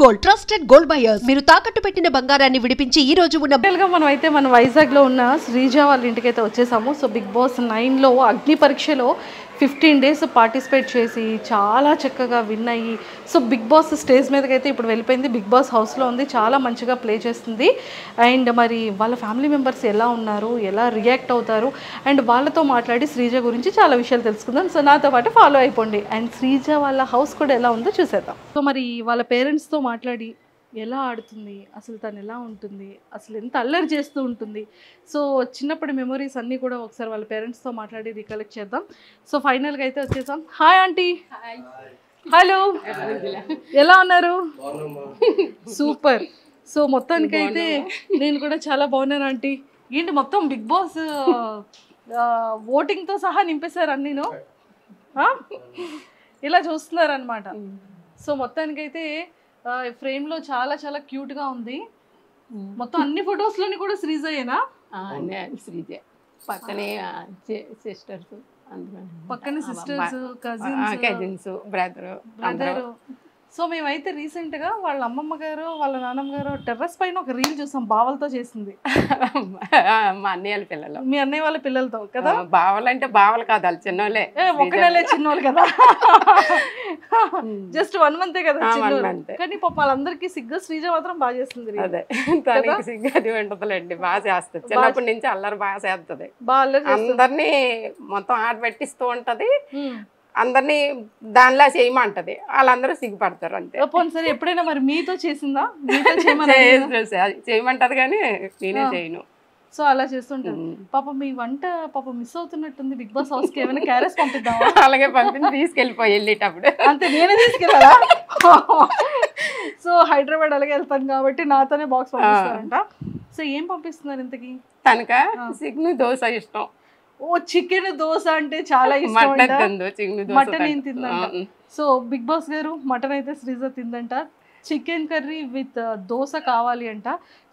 Gold trusted gold buyers మీరు తాకట్టు పెట్టిన బంగారాన్ని విడిపించి ఈ రోజు ఉన్న మనం వైజాగ్ లో ఉన్న శ్రీజ వాళ్ళ ఇంటికి అయితే వచ్చేసాము. సో బిగ్ బాస్ 9 లో అగ్ని పరీక్షలో 15 days పార్టిసిపేట్ చేసి చాలా చక్కగా విన్ అయ్యి సో బిగ్ బాస్ స్టేజ్ మీదకి అయితే ఇప్పుడు వెళ్ళిపోయింది. బిగ్ బాస్ హౌస్లో ఉంది, చాలా మంచిగా ప్లే చేస్తుంది. అండ్ మరి వాళ్ళ ఫ్యామిలీ మెంబర్స్ ఎలా ఉన్నారు, ఎలా రియాక్ట్ అవుతారు అండ్ వాళ్ళతో మాట్లాడి శ్రీజ గురించి చాలా విషయాలు తెలుసుకుందాం. సో నాతో పాటు ఫాలో అయిపోండి. అండ్ శ్రీజ వాళ్ళ హౌస్ కూడా ఎలా ఉందో చూసేద్దాం. సో మరి వాళ్ళ పేరెంట్స్తో మాట్లాడి ఎలా ఆడుతుంది, అసలు తను ఎలా ఉంటుంది, అసలు ఎంత అల్లరి చేస్తూ ఉంటుంది, సో చిన్నప్పటి మెమొరీస్ అన్నీ కూడా ఒకసారి వాళ్ళ పేరెంట్స్తో మాట్లాడి రికలెక్ట్ చేద్దాం. సో ఫైనల్గా అయితే వచ్చేసాం. Hi aunty. హలో, ఎలా ఉన్నారు? సూపర్. సో మొత్తానికైతే నేను కూడా చాలా బాగున్నాను ఆంటీ. ఏంటి మొత్తం బిగ్ బాస్ ఓటింగ్తో సహా నింపేశారు అన్నీను, ఇలా చూస్తున్నారనమాట. సో మొత్తానికైతే ఫ్రేమ్లో చాలా చాలా క్యూట్గా ఉంది. మొత్తం అన్ని ఫొటోస్లోని కూడా శ్రీజయేనా? శ్రీజ పక్కనే సిస్టర్స్, పక్కనే సిస్టర్స్, కజిన్స్, బ్రదర్. సో మేమైతే రీసెంట్గా వాళ్ళ అమ్మమ్మ గారు వాళ్ళ నాన్నమ్మ గారు టెర్రస్ పైన ఒక రీల్ చూసాం, బావలతో చేసింది. మా అన్నయ్య వాళ్ళ పిల్లలు. మీ అన్నయ్య వాళ్ళ పిల్లలతో కదా? బావలు అంటే బావలు కాదు, వాళ్ళు చిన్నోళ్ళే, ఒక నెలే చిన్నోళ్ళు కదా, జస్ట్ 1 month కదా. కానీ పాప వాళ్ళందరికీ సిగ్గు, శ్రీజ మాత్రం బాగా చేస్తుంది. అదే తనకి సిగ్గు అది ఉంటుందిలేండి, బాగా చేస్తుంది. చిన్నప్పటి నుంచి అల్లరి బాగా చేస్తుంది, అందరినీ మొత్తం ఆట పెట్టిస్తూ ఉంటది, అందరినీ దానిలా చేయమంటది, వాళ్ళందరూ సిగ్గుపడతారు అంతే. సరే ఎప్పుడైనా మరి మీతో చేసిందా? చేయమంటది కానీ నేనే చేయను. సో అలా చేస్తుంటారు. పాప మీ వంట పాప మిస్ అవుతున్నట్టుంది బిగ్ బాస్ హౌస్ కి, ఏమైనా క్యారెస్ పంపిద్దామా? అలాగే పంపించి తీసుకెళ్ళిపోయి వెళ్ళేటప్పుడు అంతే, నేనే తీసుకెళ్ళాలా? సో హైదరాబాద్ అలాగే వెళ్తాను కాబట్టి నాతోనే బాక్స్ పంపిస్తారంట. సో ఏం పంపిస్తున్నారు ఇంతకి? తనక చికెన్ దోశ ఇష్టం. ఓ చికెన్ దోశ అంటే చాలా ఇష్టం. మటన్ ఏం తిందంట. సో బిగ్ బాస్ గారు మటన్ అయితే శ్రీజ తిందంట, చికెన్ కర్రీ విత్ దోశ కావాలి అంట.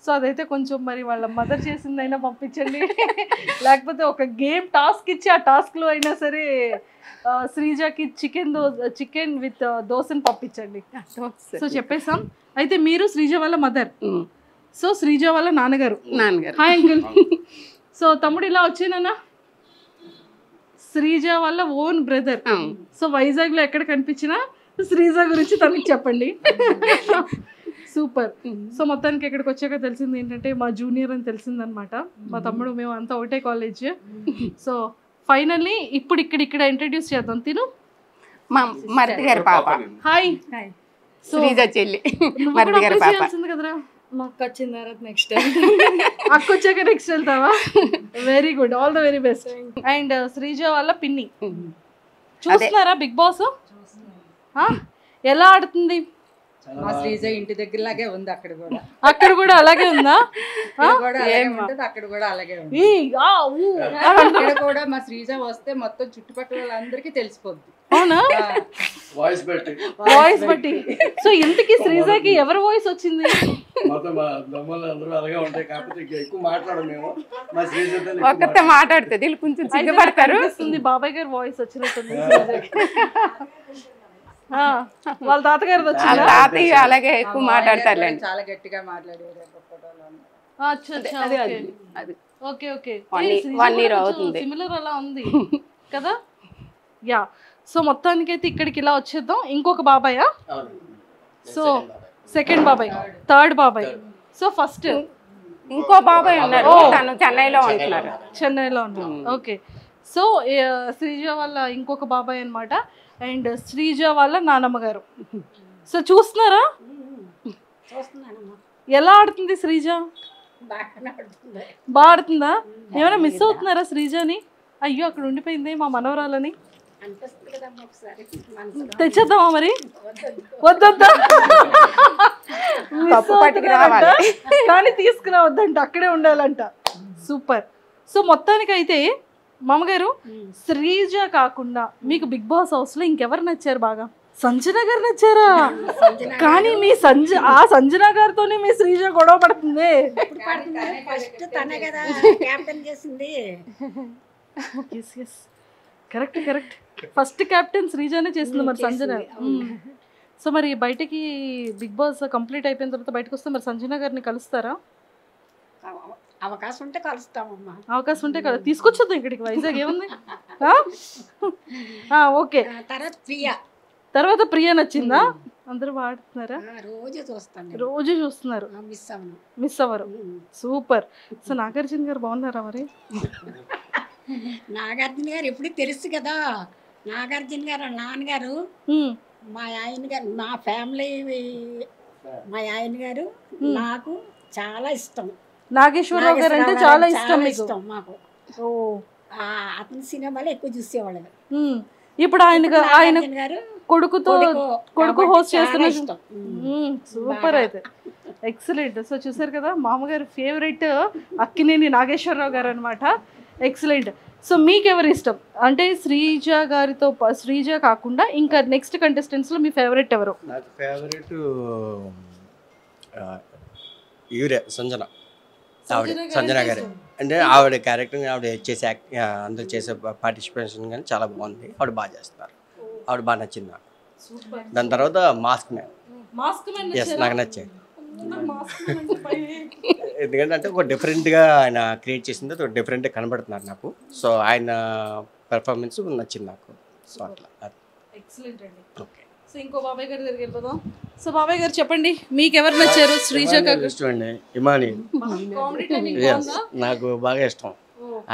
సో అదైతే కొంచెం మరి వాళ్ళ మదర్ చేసిందైనా పంపించండి, లేకపోతే ఒక గేమ్ టాస్క్ ఇచ్చి ఆ టాస్క్లో అయినా సరే శ్రీజకి చికెన్ విత్ దోశని పంపించండి. సో చెప్పేసాం. అయితే మీరు శ్రీజ వాళ్ళ మదర్, సో శ్రీజ వాళ్ళ నాన్నగారు. Hi uncle. సో తమ్ముడు ఇలా వచ్చేనా? శ్రీజ వాళ్ళ ఓన్ బ్రదర్. సో వైజాగ్ లో ఎక్కడ కనిపించినా శ్రీజ గురించి తనకి చెప్పండి. సూపర్. సో మొత్తానికి ఇక్కడికి వచ్చాక తెలిసింది ఏంటంటే మా జూనియర్ అని తెలిసిందనమాట. మా తమ్ముడు మేము అంతా ఒకటే కాలేజ్. సో ఫైనల్లీ ఇప్పుడు ఇక్కడ ఇంట్రడ్యూస్ చేద్దాం. తిను మా మరిది గారి పాప. హాయ్. శ్రీజ చెల్లి, మరిది గారి పాప. కదరా, మా అక్క వచ్చిన తర్వాత నెక్స్ట్ టైం, అక్క వచ్చాక నెక్స్ట్ వెళ్తావా? Very good, all the very best. And Sreeja వాళ్ళ పిన్ని. చూస్తున్నారా బిగ్ బాస్? ఎలా ఆడుతుంది? మా శ్రీజ ఇంటి దగ్గరలాగే ఉంది, అక్కడ కూడా అలాగే ఉందా? అక్కడ కూడా అలాగే ఉంది. ఇక్కడ కూడా మా శ్రీజ వస్తే మొత్తం చుట్టుపక్కల వాళ్ళందరికీ తెలిసిపోద్ది. అవునా? వాయిస్ బట్టి. సో ఇంతకీ శ్రీజకి ఎవరి వాయిస్ వచ్చింది? ఒక్కతే మాట్లాడుతుంది, వీళ్ళు కొంచెం సిగ్గుపడతారు. బాబాయ్ గారు వాయిస్ వచ్చినట్టుంది. వాళ్ళ తాతగారు వచ్చింది, తాతయ్య అలాగే ఎక్కువ మాట్లాడతారు, చాలా గట్టిగా మాట్లాడారు. సిమిలర్ అలా ఉంది కదా. యా. సో మొత్తానికి అయితే ఇక్కడికి ఇలా వచ్చేద్దాం. ఇంకొక బాబాయ్, సో సెకండ్ బాబాయ్, థర్డ్ బాబాయ్. సో ఫస్ట్ ఇంకో బాబాయ్ ఉన్నారు, తను చెన్నైలో ఉన్నారు. ఓకే. సో శ్రీజ వాళ్ళ ఇంకొక బాబాయ్ అనమాట. అండ్ శ్రీజ వాళ్ళ నానమ్మ గారు. సో చూస్తున్నారా ఎలా ఆడుతుంది శ్రీజ? బాగా ఆడుతుందా? ఏమైనా మిస్ అవుతున్నారా శ్రీజని? అయ్యో అక్కడ ఉండిపోయింది మా మనవరాలని, తెచ్చేద్దామా మరి? వద్దా, కానీ తీసుకురావద్దంట, అక్కడే ఉండాలంట. సూపర్. సో మొత్తానికి అయితే మామగారు శ్రీజ కాకుండా మీకు బిగ్ బాస్ హౌస్ లో ఇంకెవరు నచ్చారు బాగా? సంజన గారు నచ్చారా? కానీ మీ సంజన గారితోనే మీ శ్రీజ గొడవ పడుతుంది. కరెక్ట్. ఫస్ట్ కెప్టెన్ శ్రీజనే చేసింది మరి సంజన. సో మరి బయటికి బిగ్ బాస్ కంప్లీట్ అయిపోయిన తర్వాత బయటకు వస్తే మరి సంజన గారిని కలుస్తారా? అవకాశం ఉంటే కలుస్తామమ్మా. అవకాశం ఉంటే తీసుకొచ్చేద్దాం ఇక్కడికి, వైజాగ్ ఏముంది. ఓకే, తర్వాత ప్రియా నచ్చిందా? అందరూ వాడుతున్నారా? రోజు చూస్తాను, రోజు చూస్తున్నారు, మిస్ అవ్వరు. సూపర్. సో నాగార్జున గారు బాగున్నారా మరి? నాగార్జున గారు ఎప్పుడు తెలుసు కదా, నాగార్జున గారు నాన్నగారు, మా ఆయన గారు, మా ఫ్యామిలీ, మా ఆయన గారు నాకు చాలా ఇష్టం. నాగేశ్వరరావు గారు అంటే చాలా ఇష్టం మాకు. అతని సినిమాలు ఎక్కువ చూసేవాళ్ళు. ఇప్పుడు ఆయన కొడుకు హోస్ట్ చేస్తున్న ఇష్టం. సూపర్, అయితే ఎక్సలెంట్. సో చూసారు కదా, మామగారు ఫేవరెట్ అక్కినేని నాగేశ్వరరావు గారు అనమాట. ఎక్సలెంట్. సో మీకు ఎవరు ఇష్టం అంటే శ్రీజ గారితో, శ్రీజ కాకుండా ఇంకా నెక్స్ట్ కంటెస్టెంట్స్ లో మీ ఫేవరెట్ ఎవరు? నాకు ఫేవరెట్ యూరియా సంజన, సంజన గారు. అంటే ఆవిడ క్యారెక్టర్, ఆవిడ చేసే అందరు చేసే పార్టిసిపేషన్ కానీ చాలా బాగుంది. ఆవిడ బాగా చేస్తున్నారు, ఆవిడ బాగా నచ్చింది నాకు. దాని తర్వాత మాస్క్ మ్యాన్, ఎస్ నాకు నచ్చాయి. ఎందుకంటే అంటే ఒక డిఫరెంట్గా ఆయన క్రియేట్ చేసింది, ఒక డిఫరెంట్గా కనబడుతున్నారు నాకు. సో ఆయన పెర్ఫార్మెన్స్ నచ్చింది నాకు. సో అట్లా ఎక్సలెంట్ అండి. ఓకే, సో ఇంకో బాబాయ్ గారి దగ్గరికి వెళ్ళిపోదాం. సో బాబాయ్ గారు చెప్పండి, మీకు ఎవరు నచ్చారు? శ్రీజ ఇష్టం అండి, ఇమాని నాకు బాగా ఇష్టం.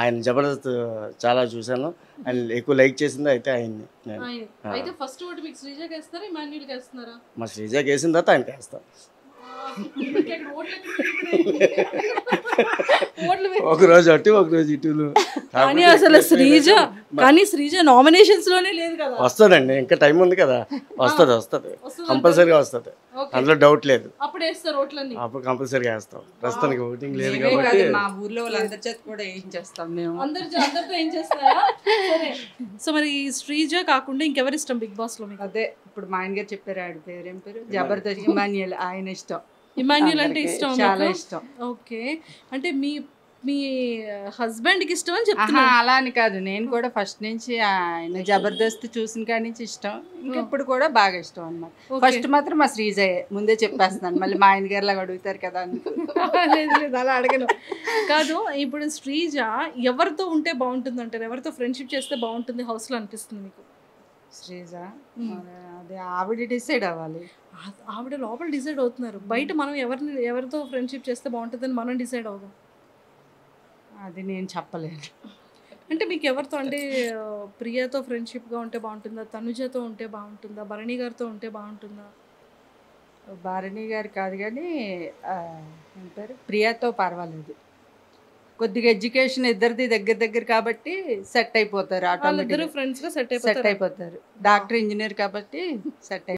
ఆయన జబర్దస్త్ చాలా చూసాను, ఆయన ఎక్కువ లైక్ చేసింది అయితే ఆయన్ని. అయితే ఫస్ట్ ఓటు మీకు శ్రీజకి వేస్తారా, ఇమాన్యుల్కి వేస్తున్నారా? మా శ్రీజకి వేసిన తర్వాత ఆయనకి వేస్తాం. ఒక రోజు అటు ఒక రోజు ఇటు. కానీ అసలు శ్రీజ నామినేషన్స్ లోనే లేదు కదా. వస్తుందండి, ఇంకా టైం ఉంది కదా, వస్తుంది కంపల్సరీగా వస్తుంది, అందులో డౌట్ లేదు. అప్పుడు వేస్తారు ఓట్లన్నీ, అప్పుడు కంపల్సరీగా వేస్తాం. ప్రస్తుతానికి ఓటింగ్ లేదు కాబట్టి మా ఊర్లో వాళ్ళందరి చేత కూడా వేయించేస్తాం మేము. అందరితో ఏం చేస్తారా? సరే, సో మరి శ్రీజ కాకుండా ఇంకెవరు ఇష్టం బిగ్ బాస్ లో మీకు? అదే ఇప్పుడు మా ఆయన గారు చెప్పారు, ఆడి పేరు ఏం పేరు, జబర్దస్త్ ఇమాన్యుయల్. ఆయన ఇష్టం, ఇమాన్యుల్ అంటే ఇష్టం, చాలా ఇష్టం. ఓకే, అంటే మీ హస్బెండ్ కి ఇష్టం అని చెప్తున్నా? అలా అని కాదు, నేను కూడా ఫస్ట్ నుంచి ఆయన జబర్దస్త్ చూసిన కాడి నుంచి ఇష్టం, ఇంకెప్పుడు కూడా బాగా ఇష్టం అన్నమాట. ఫస్ట్ మాత్రం మా శ్రీజయే, ముందే చెప్పేస్తున్నాను, మళ్ళీ మా ఆయన గారిలాగా అడుగుతారు కదా అని. లేదు అలా అడగను. కాదు, ఇప్పుడు శ్రీజ ఎవరితో ఉంటే బాగుంటుంది అంటారు? ఎవరితో ఫ్రెండ్షిప్ చేస్తే బాగుంటుంది హౌస్ లో అనిపిస్తుంది మీకు? శ్రీజ అదే ఆవిడ డిసైడ్ అవ్వాలి. ఆవిడ లోపల డిసైడ్ అవుతున్నారు, బయట మనం ఎవరితో ఫ్రెండ్షిప్ చేస్తే బాగుంటుందని మనం డిసైడ్ అవుదాం. అది నేను చెప్పలేను. అంటే మీకు ఎవరితో, అంటే ప్రియతో ఫ్రెండ్షిప్గా ఉంటే బాగుంటుందా, తనుజతో ఉంటే బాగుంటుందా, భరణి గారితో ఉంటే బాగుంటుందా? భరణి గారు కాదు కానీ ఏమంటారు, ప్రియాతో పర్వాలేదు. కొద్దిగా ఎడ్యుకేషన్ ఇద్దరిది దగ్గర కాబట్టి సెట్ అయిపోతారు, ఆటోమేటిక్గా ఫ్రెండ్స్గా సెట్ అయిపోతారు. డాక్టర్ ఇంజనీర్ కాబట్టి సెట్